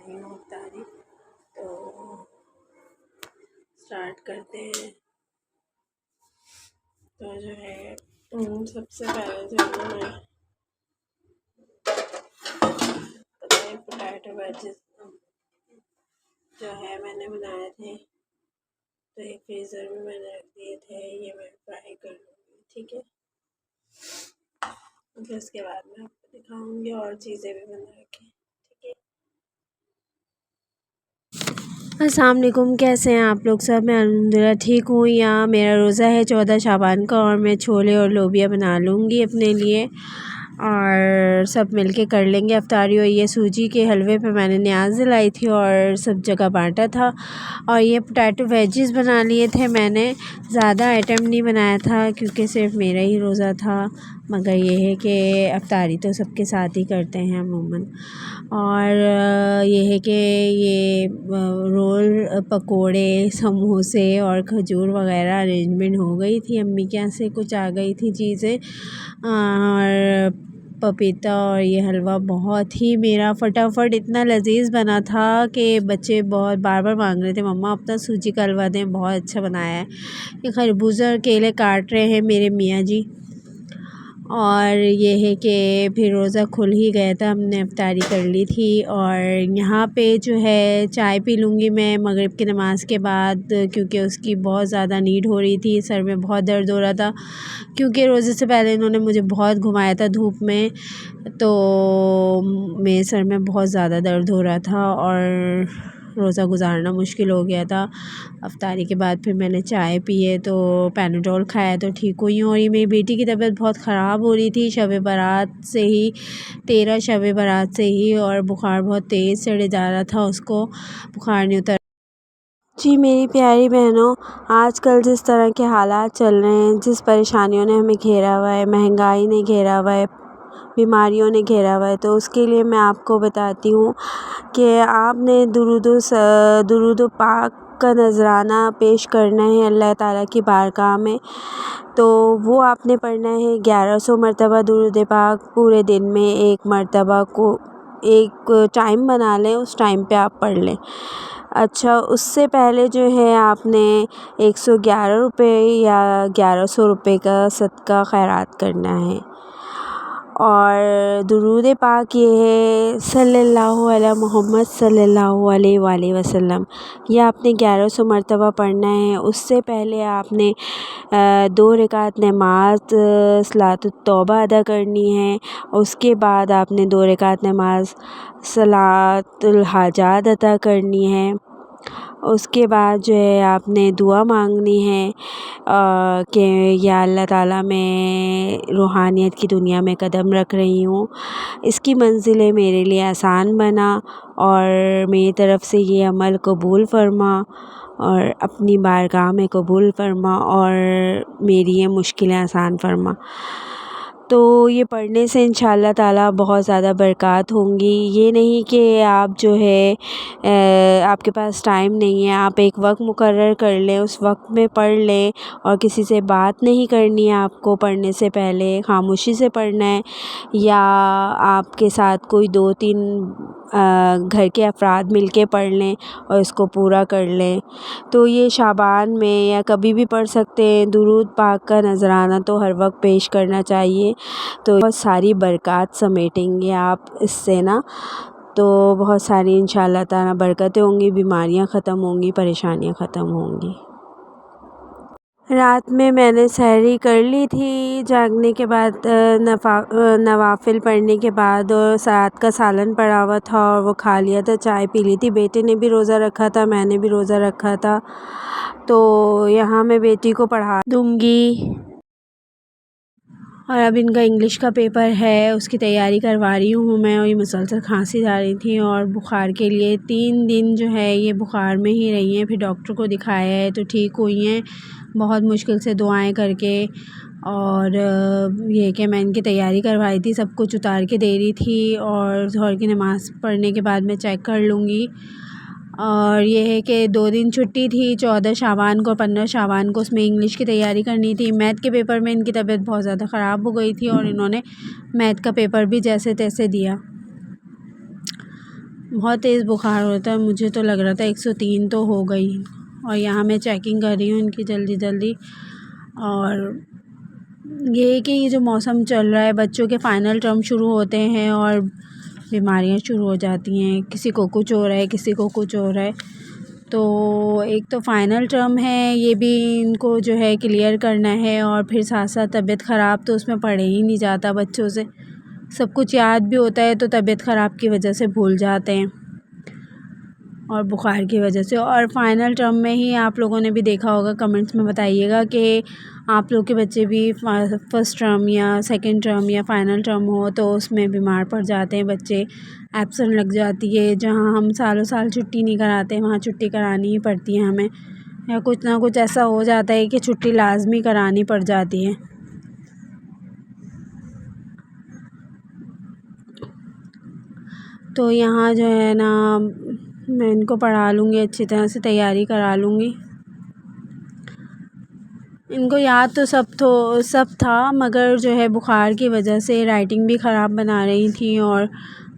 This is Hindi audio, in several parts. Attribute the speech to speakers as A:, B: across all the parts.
A: रही हूँ अफ्तारी। तो स्टार्ट करते हैं। तो जो है सबसे पहले जो है मैं पोटैटो वेजेस जो है मैंने बनाए थे, तो ये फ्रीज़र में मैंने रख दिए थे। ये मैं फ्राई कर लूँगी, ठीक है। फिर उसके बाद मैं आपको दिखाऊंगी और चीज़ें भी बना रखी, ठीक है। अस्सलाम वालेकुम, कैसे हैं आप लोग सब? मैं अल्हम्दुलिल्लाह ठीक हूँ। यहाँ मेरा रोज़ा है 14 शाबान का और मैं छोले और लोबिया बना लूँगी अपने लिए और सब मिलके कर लेंगे अफ्तारी। और ये सूजी के हलवे पे मैंने न्याज दिलाई थी और सब जगह बांटा था। और ये पोटैटो वेजेस बना लिए थे मैंने, ज़्यादा आइटम नहीं बनाया था क्योंकि सिर्फ मेरा ही रोज़ा था। मगर ये है कि अफ्तारी तो सबके साथ ही करते हैं अमूमन। और ये है कि ये रोल, पकोड़े, समोसे और खजूर वगैरह अरेंजमेंट हो गई थी। अम्मी के यहाँ से कुछ आ गई थी चीज़ें। और पपीता और ये हलवा बहुत ही मेरा फटाफट इतना लजीज़ बना था कि बच्चे बहुत बार बार मांग रहे थे, मम्मा अपना सूजी का हलवा दें, बहुत अच्छा बनाया है। ये खरबूजा और केले काट रहे हैं मेरे मियाँ जी। और ये है कि फिर रोज़ा खुल ही गया था, हमने अफ्तारी कर ली थी। और यहाँ पे जो है चाय पी लूँगी मैं मगरिब की नमाज़ के बाद, क्योंकि उसकी बहुत ज़्यादा नीड हो रही थी। सर में बहुत दर्द हो रहा था क्योंकि रोज़े से पहले इन्होंने मुझे बहुत घुमाया था धूप में, तो मेरे सर में बहुत ज़्यादा दर्द हो रहा था और रोज़ा गुजारना मुश्किल हो गया था। अफ्तारी के बाद फिर मैंने चाय पी है, तो पैनाडोल खाया तो ठीक हुई हूँ। और ये मेरी बेटी की तबीयत बहुत ख़राब हो रही थी शब बारात से ही, 13 शब बारात से ही, और बुखार बहुत तेज़ चढ़े जा रहा था, उसको बुखार नहीं उतर। जी मेरी प्यारी बहनों, आजकल जिस तरह के हालात चल रहे हैं, जिस परेशानियों ने हमें घेरा हुआ है, महंगाई ने घेरा हुआ है, बीमारियों ने घेरा हुआ है, तो उसके लिए मैं आपको बताती हूँ कि आपने दुरूद पाक का नज़राना पेश करना है अल्लाह ताला की बारगाह में। तो वो आपने पढ़ना है 1100 मरतबा दुरूद पाक पूरे दिन में। एक मरतबा को एक टाइम बना लें, उस टाइम पे आप पढ़ लें। अच्छा, उससे पहले जो है आपने 111 रुपये या 1100 रुपये का सदका खैरात करना है। और दुरूद पाक ये है सल्लल्लाहु अला मुहम्मद सल्लल्लाहु अलैहि वसल्लम, ये आपने 1100 मरतबा पढ़ना है। उससे पहले आपने 2 रकात नमाज सलातुत तौबा अदा करनी है। उसके बाद आपने 2 रकात नमाज सलातुल हाजात अदा करनी है। उसके बाद जो है आपने दुआ मांगनी है कि या अल्लाह ताला मैं रूहानियत की दुनिया में कदम रख रही हूँ, इसकी मंज़िलें मेरे लिए आसान बना और मेरी तरफ़ से ये अमल कबूल फ़रमा और अपनी बारगाह में कबूल फ़रमा और मेरी ये मुश्किलें आसान फ़रमा। तो ये पढ़ने से इंशाअल्लाह ताला बहुत ज़्यादा बरक़ात होंगी। ये नहीं कि आप जो है आपके पास टाइम नहीं है, आप एक वक्त मुकर्रर कर लें, उस वक्त में पढ़ लें और किसी से बात नहीं करनी है आपको पढ़ने से पहले, ख़ामोशी से पढ़ना है। या आपके साथ कोई 2-3 घर के अफ़राद मिल के पढ़ लें और इसको पूरा कर लें। तो ये शाबान में या कभी भी पढ़ सकते हैं। दुरूद पाक का नज़राना तो हर वक्त पेश करना चाहिए, तो बहुत सारी बरक़ात समेटेंगे आप इससे ना। तो बहुत सारी इंशाअल्लाह ताला बरकतें होंगी, बीमारियां ख़त्म होंगी, परेशानियां ख़त्म होंगी। रात में मैंने सहरी कर ली थी जागने के बाद, नवाफ़िल पढ़ने के बाद, और रात का सालन पड़ा हुआ था और वो खा लिया था, चाय पी ली थी। बेटे ने भी रोज़ा रखा था, मैंने भी रोज़ा रखा था। तो यहाँ मैं बेटी को पढ़ा दूँगी और अब इनका इंग्लिश का पेपर है, उसकी तैयारी करवा रही हूँ मैं। और ये मुसलसल खांसी जा रही थी और बुखार के लिए 3 दिन जो है ये बुखार में ही रही हैं। फिर डॉक्टर को दिखाया है तो ठीक हुई हैं बहुत मुश्किल से दुआएं करके। और ये कि मैं इनकी तैयारी करवाई थी, सब कुछ उतार के दे रही थी और ज़ोहर की नमाज़ पढ़ने के बाद मैं चेक कर लूँगी। और ये है कि 2 दिन छुट्टी थी, 14 शाबान को, 15 शाबान को, उसमें इंग्लिश की तैयारी करनी थी। मैथ के पेपर में इनकी तबीयत बहुत ज़्यादा ख़राब हो गई थी और इन्होंने मैथ का पेपर भी जैसे तैसे दिया। बहुत तेज़ बुखार होता है। मुझे तो लग रहा था 103 तो हो गई। और यहाँ मैं चेकिंग कर रही हूँ इनकी जल्दी जल्दी। और ये कि ये जो मौसम चल रहा है, बच्चों के फ़ाइनल टर्म शुरू होते हैं और बीमारियाँ शुरू हो जाती हैं। किसी को कुछ हो रहा है, किसी को कुछ हो रहा है। तो एक तो फ़ाइनल टर्म है, ये भी इनको जो है क्लियर करना है। और फिर साथ साथ तबीयत ख़राब तो उसमें पढ़े ही नहीं जाता बच्चों से। सब कुछ याद भी होता है तो तबीयत ख़राब की वजह से भूल जाते हैं और बुखार की वजह से। और फ़ाइनल टर्म में ही आप लोगों ने भी देखा होगा, कमेंट्स में बताइएगा कि आप लोग के बच्चे भी फर्स्ट टर्म या सेकंड टर्म या फ़ाइनल टर्म हो तो उसमें बीमार पड़ जाते हैं बच्चे। एब्सेंट लग जाती है। जहाँ हम सालों साल छुट्टी नहीं कराते वहाँ छुट्टी करानी ही पड़ती है हमें, या कुछ ना कुछ ऐसा हो जाता है कि छुट्टी लाजमी करानी पड़ जाती है। तो यहाँ जो है ना, मैं इनको पढ़ा लूँगी, अच्छी तरह से तैयारी करा लूँगी। इनको याद तो सब था, मगर जो है बुखार की वजह से राइटिंग भी ख़राब बना रही थी और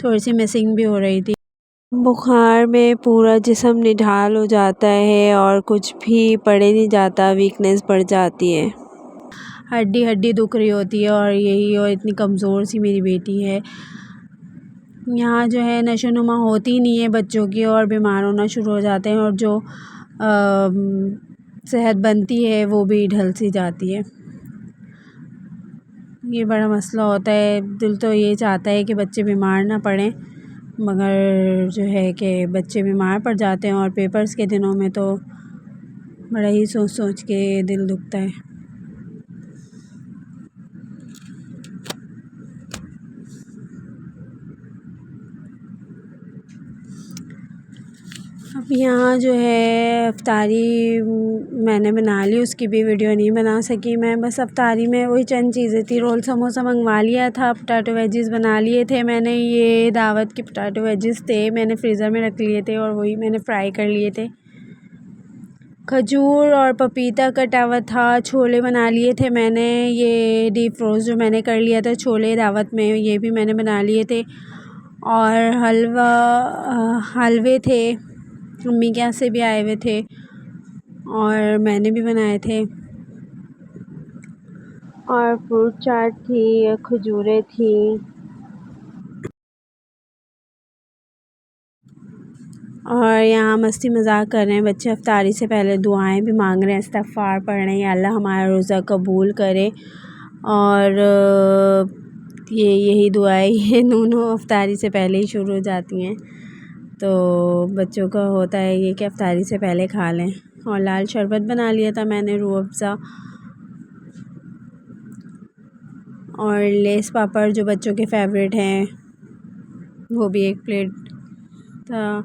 A: थोड़ी सी मिसिंग भी हो रही थी। बुखार में पूरा जिस्म निढाल हो जाता है और कुछ भी पढ़े नहीं जाता, वीकनेस बढ़ जाती है, हड्डी हड्डी दुख रही होती है। और यही, और इतनी कमज़ोर सी मेरी बेटी है। यहाँ जो है नशोनुमा होती नहीं है बच्चों की और बीमार होना शुरू हो जाते हैं, और जो सेहत बनती है वो भी ढल सी जाती है। ये बड़ा मसला होता है। दिल तो ये चाहता है कि बच्चे बीमार ना पड़ें, मगर जो है कि बच्चे बीमार पड़ जाते हैं। और पेपर्स के दिनों में तो बड़ा ही सोच सोच के दिल दुखता है। अब यहाँ जो है अफ्तारी मैंने बना ली, उसकी भी वीडियो नहीं बना सकी मैं। बस अफ्तारी में वही चंद चीज़ें थी। रोल समोसा मंगवा लिया था, पोटैटो वेजिस बना लिए थे मैंने। ये दावत के पोटैटो वेजिस थे, मैंने फ्रीज़र में रख लिए थे और वही मैंने फ्राई कर लिए थे। खजूर और पपीता कटा हुआ था। छोले बना लिए थे मैंने, ये डीप फ्रोज़ जो मैंने कर लिया था छोले दावत में, ये भी मैंने बना लिए थे। और हलवे थे, मम्मी के यहाँ से भी आए हुए थे और मैंने भी बनाए थे। और फ्रूट चाट थी, खजूरें थी। और यहाँ मस्ती मजाक कर रहे हैं बच्चे। अफ्तारी से पहले दुआएं भी मांग रहे हैं, इस्तग़फ़ार पढ़ रहे हैं, या अल्लाह हमारा रोज़ा कबूल करे। और ये यही दुआएं ये दोनों अफ्तारी से पहले ही शुरू हो जाती हैं। तो बच्चों का होता है ये कि अफ्तारी से पहले खा लें। और लाल शरबत बना लिया था मैंने, रूह अफ़ज़ा। और लेस पापड़ जो बच्चों के फेवरेट हैं, वो भी एक प्लेट था।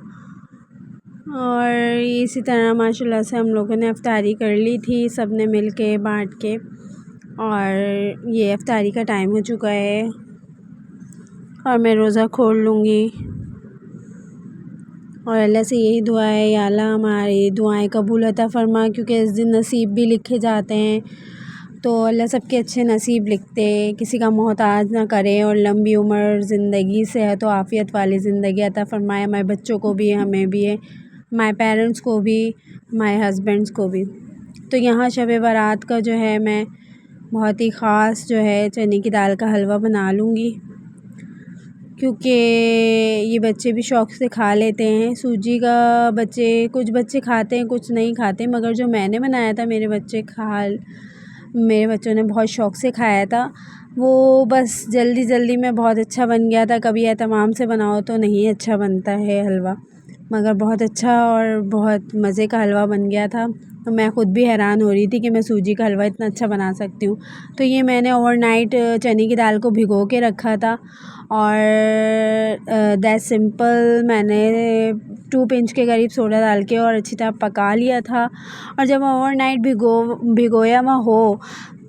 A: और इसी तरह माशाल्लाह से हम लोगों ने अफ्तारी कर ली थी, सब ने मिल के बाँट के। और ये अफ्तारी का टाइम हो चुका है और मैं रोज़ा खोल लूँगी। और अल्लाह से यही दुआ है, या अल्लाह हमारी दुआएं कबूल अता फ़रमा, क्योंकि इस दिन नसीब भी लिखे जाते हैं। तो अल्लाह सबके अच्छे नसीब लिखते, किसी का मोहताज ना करे और लंबी उम्र, ज़िंदगी, सेहत व आफ़ियत वाली ज़िंदगी अता फ़रमाए। हमारे बच्चों को भी, हमें भी, हमारे पेरेंट्स को भी, हमारे हस्बैंड्स को भी। तो यहाँ शब बारात का जो है मैं बहुत ही ख़ास जो है चने की दाल का हलवा बना लूँगी, क्योंकि ये बच्चे भी शौक़ से खा लेते हैं। सूजी का कुछ बच्चे खाते हैं, कुछ नहीं खाते, मगर जो मैंने बनाया था मेरे बच्चों ने बहुत शौक़ से खाया था। वो बस जल्दी जल्दी में बहुत अच्छा बन गया था। कभी एहतमाम से बनाओ तो नहीं अच्छा बनता है हलवा, मगर बहुत अच्छा और बहुत मज़े का हलवा बन गया था। तो मैं ख़ुद भी हैरान हो रही थी कि मैं सूजी का हलवा इतना अच्छा बना सकती हूँ। तो ये मैंने ओवरनाइट चने की दाल को भिगो के रखा था। और दैट सिंपल मैंने 2 पिंच के करीब सोडा डाल के और अच्छी तरह पका लिया था। और जब ओवरनाइट भिगोया हुआ हो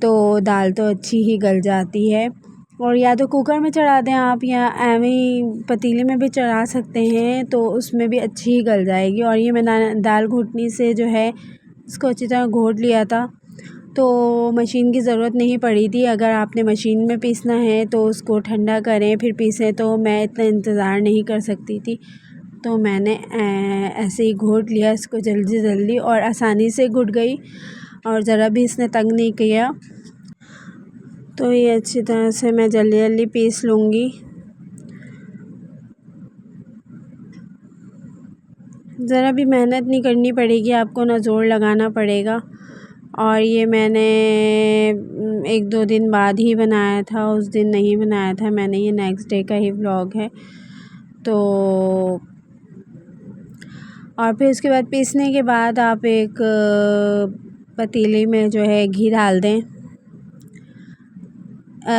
A: तो दाल तो अच्छी ही गल जाती है। और या तो कुकर में चढ़ा दें आप, या एवं ही पतीले में भी चढ़ा सकते हैं, तो उसमें भी अच्छी ही गल जाएगी। और ये मैं दाल घुटनी से जो है इसको अच्छी तरह घोट लिया था, तो मशीन की ज़रूरत नहीं पड़ी थी। अगर आपने मशीन में पीसना है तो उसको ठंडा करें फिर पीसें, तो मैं इतना इंतज़ार नहीं कर सकती थी। तो मैंने ऐसे ही घोट लिया इसको जल्दी जल्दी, और आसानी से घुट गई और ज़रा भी इसने तंग नहीं किया। तो ये अच्छी तरह से मैं जल्दी जल्दी पीस लूँगी। ज़रा भी मेहनत नहीं करनी पड़ेगी आपको, ना ज़ोर लगाना पड़ेगा। और ये मैंने 1-2 दिन बाद ही बनाया था, उस दिन नहीं बनाया था मैंने, ये नेक्स्ट डे का ही व्लॉग है। तो और फिर उसके बाद पीसने के बाद आप एक पतीले में जो है घी डाल दें।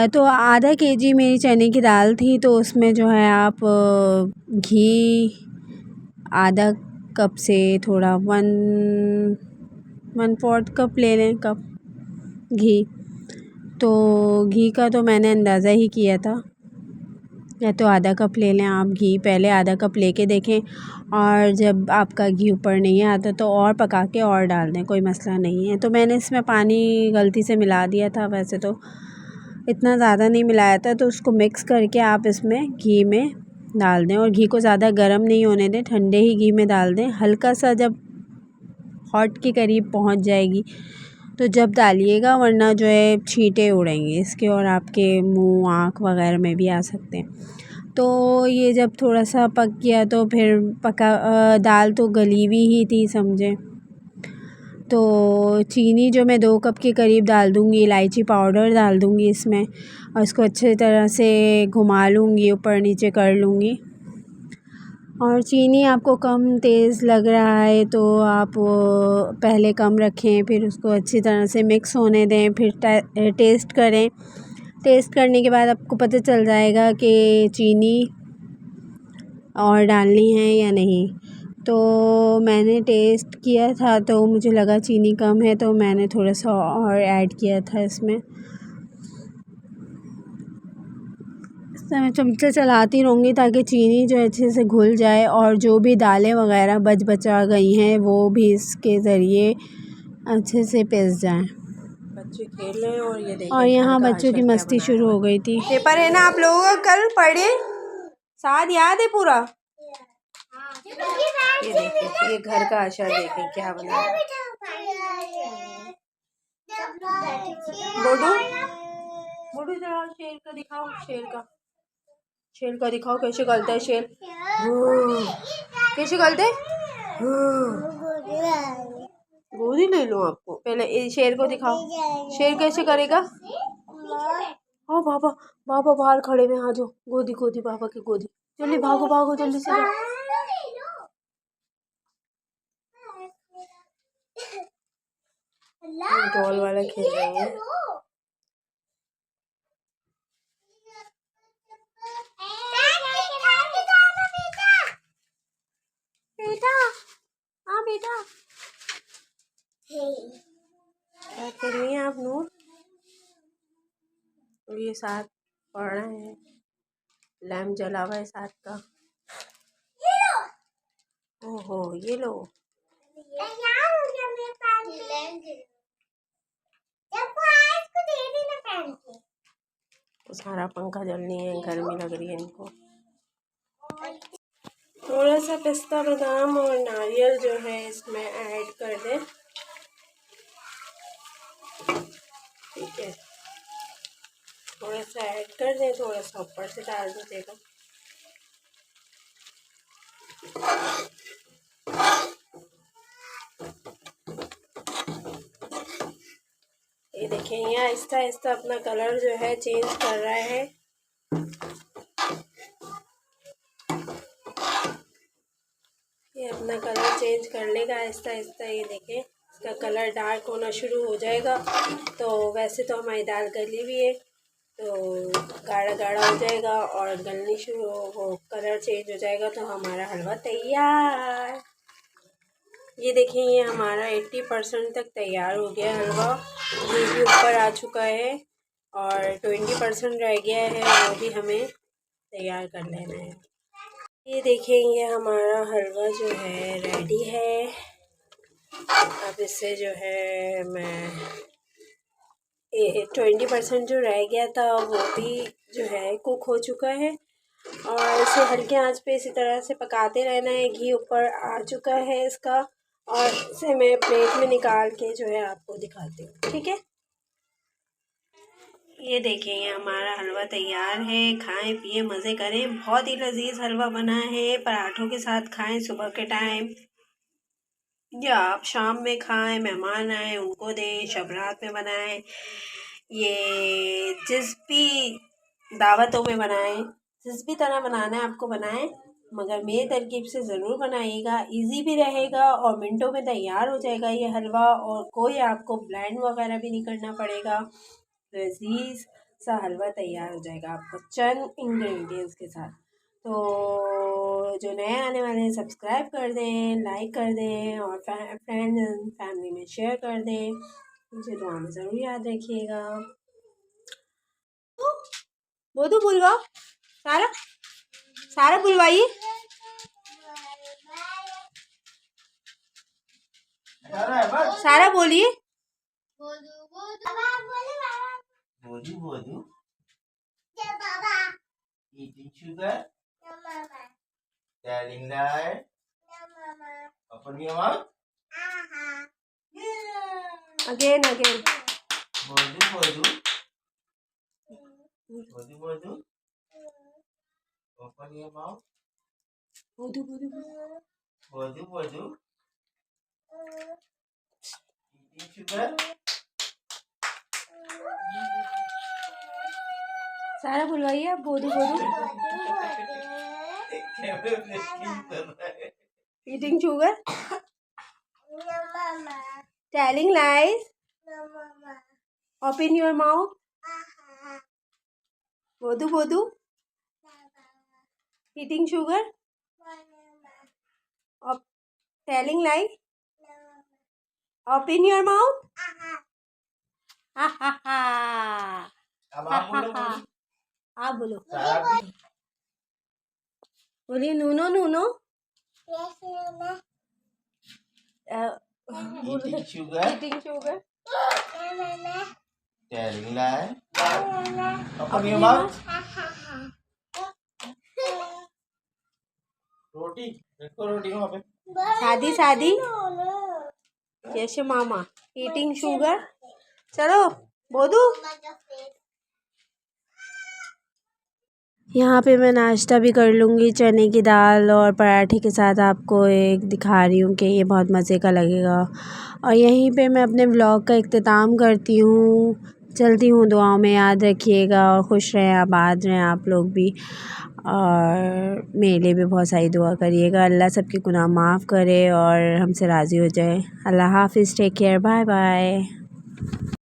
A: तो आधा केजी मेरी चने की दाल थी, तो उसमें जो है आप घी आधा कप से थोड़ा 1/4 कप ले लें, कप घी। तो घी का तो मैंने अंदाज़ा ही किया था, या तो आधा कप ले लें आप घी। पहले आधा कप लेके देखें, और जब आपका घी ऊपर नहीं आता तो और पका के और डाल दें, कोई मसला नहीं है। तो मैंने इसमें पानी गलती से मिला दिया था, वैसे तो इतना ज़्यादा नहीं मिलाया था। तो उसको मिक्स करके आप इसमें घी में डाल दें, और घी को ज़्यादा गर्म नहीं होने दें, ठंडे ही घी में डाल दें। हल्का सा जब हॉट के करीब पहुंच जाएगी तो जब डालिएगा, वरना जो है छींटे उड़ेंगे इसके और आपके मुंह आँख वगैरह में भी आ सकते हैं। तो ये जब थोड़ा सा पक गया तो फिर दाल तो गली हुई ही थी समझे। तो चीनी जो मैं 2 कप के करीब डाल दूँगी, इलायची पाउडर डाल दूँगी इसमें, और इसको अच्छे तरह से घुमा लूँगी, ऊपर नीचे कर लूँगी। और चीनी आपको कम तेज़ लग रहा है तो आप पहले कम रखें, फिर उसको अच्छी तरह से मिक्स होने दें, फिर टेस्ट करें। टेस्ट करने के बाद आपको पता चल जाएगा कि चीनी और डालनी है या नहीं। तो मैंने टेस्ट किया था तो मुझे लगा चीनी कम है, तो मैंने थोड़ा सा और ऐड किया था इसमें। मैं चमचा चलाती रहूँगी ताकि चीनी जो अच्छे से घुल जाए, और जो भी दालें वगैरह बचा गई हैं वो भी इसके ज़रिए अच्छे से पिस जाएं।
B: बच्चे खेल रहे हैं और ये देखिए,
A: और यहाँ बच्चों की मस्ती शुरू हो गई थी।
B: पेपर है ना आप लोगों का, कल पढ़े, साथ याद है पूरा। ये देखिए, ये घर का आशा देखिए क्या बना है। बोडू बोडू जरा शेर का दिखाओ, शेर का दिखाओ कैसे गलता है शेर। कैसे गलते, गोदी ले लो आपको, पहले शेर को दिखाओ, शेर कैसे करेगा। हाँ बाबा, बाबा बाहर खड़े में, आ जाओ गोदी गोदी, बाबा की गोदी, जल्दी भागो भागो जल्दी से। डॉल वाला खेल रही है। बेटा, हाँ बेटा, क्या कर रही हैं आप नूर। और ये साथ पढ़ रहे हैं, लैम्प जला हुआ है साथ का। ओहो ये लो, तो सारा पंखा जलनी है, गर्मी लग रही है इनको। थोड़ा सा पिस्ता बादाम और नारियल जो है इसमें ऐड कर दें, ठीक है। थोड़ा सा ऐड कर दें, थोड़ा सा ऊपर से डाल दीजिएगा। ये देखें, ये आहिस्ता आहिस्ता अपना कलर जो है चेंज कर रहा है। ये अपना कलर चेंज कर लेगा आहिस्ता आहिस्ता। ये देखें, इसका कलर डार्क होना शुरू हो जाएगा। तो वैसे तो हमारी दाल गली हुई है, तो गाढ़ा गाढ़ा हो जाएगा और गलनी शुरू हो, कलर चेंज हो जाएगा, तो हमारा हलवा तैयार। ये देखें, ये हमारा 80% तक तैयार हो गया हलवा। ये भी ऊपर आ चुका है और 20% रह गया है, वो भी हमें तैयार कर लेना है। ये देखें, ये हमारा हलवा जो है रेडी है। अब इससे जो है मैं 20% जो रह गया था वो भी जो है कुक हो चुका है। और इसे हल्के आंच पे इसी तरह से पकाते रहना है। घी ऊपर आ चुका है इसका, और इसे मैं प्लेट में निकाल के जो है आपको दिखाती हूँ, ठीक है। ये देखिए, ये हमारा हलवा तैयार है। खाएं पिए मज़े करें। बहुत ही लजीज हलवा बना है। पराठों के साथ खाएं सुबह के टाइम, या आप शाम में खाएं, मेहमान आए उनको दें, शब रात में बनाएं। ये जिस भी दावतों में बनाएं, जिस भी तरह बनाना है आपको बनाएं, मगर मेरी तरकीब से ज़रूर बनाइएगा। इजी भी रहेगा और मिनटों में तैयार हो जाएगा ये हलवा, और कोई आपको ब्लेंड वगैरह भी नहीं करना पड़ेगा। लजीज सा हलवा तैयार हो जाएगा आपको चंद इंग्रेडिएंट्स के साथ। तो जो नए आने वाले हैं सब्सक्राइब कर दें, लाइक कर दें, और फ्रेंड एंड फैमिली में शेयर कर दें। मुझे दुआ में ज़रूर याद रखिएगा। वो तो बुलवाओ, सारा सारा बुलवाइए। सारा बोलिए।
C: Eating sugar? Telling lie? Open your mouth? Yeah.
B: Again.
C: Bodu, bodu. Bodu, bodu. Open your mouth.
B: बोदू।
C: Bodu, bodu. Eating sugar?
B: सारा बुलवाइए आप। बोदू। Eating sugar? No, mama. Telling lies? No, mama. Open your mouth? बोदू। Eating sugar? No, mama. Telling lies? No, mama. Open your mouth? Ha ha ha.
C: अब आप बोलो।
B: आप बोलो। बोलिए Nuno.
C: Eating sugar?
B: Eating sugar?
C: Telling lie? Open your mouth. रोटी देखो, रोटी वहाँ पे।
B: शादी यश मामा। Eating sugar. चलो बोदू।
A: यहाँ पे मैं नाश्ता भी कर लूँगी। चने की दाल और पराठे के साथ आपको एक दिखा रही हूँ कि ये बहुत मज़े का लगेगा। और यहीं पे मैं अपने व्लॉग का इख्तिताम करती हूँ। चलती हूँ, दुआओं में याद रखिएगा और खुश रहें, आबाद रहें आप लोग भी। और मेरे लिए भी बहुत सारी दुआ करिएगा। अल्लाह सबके गुनाह माफ़ करे और हमसे राज़ी हो जाए। अल्लाह हाफ़िज़। Take care. Bye bye.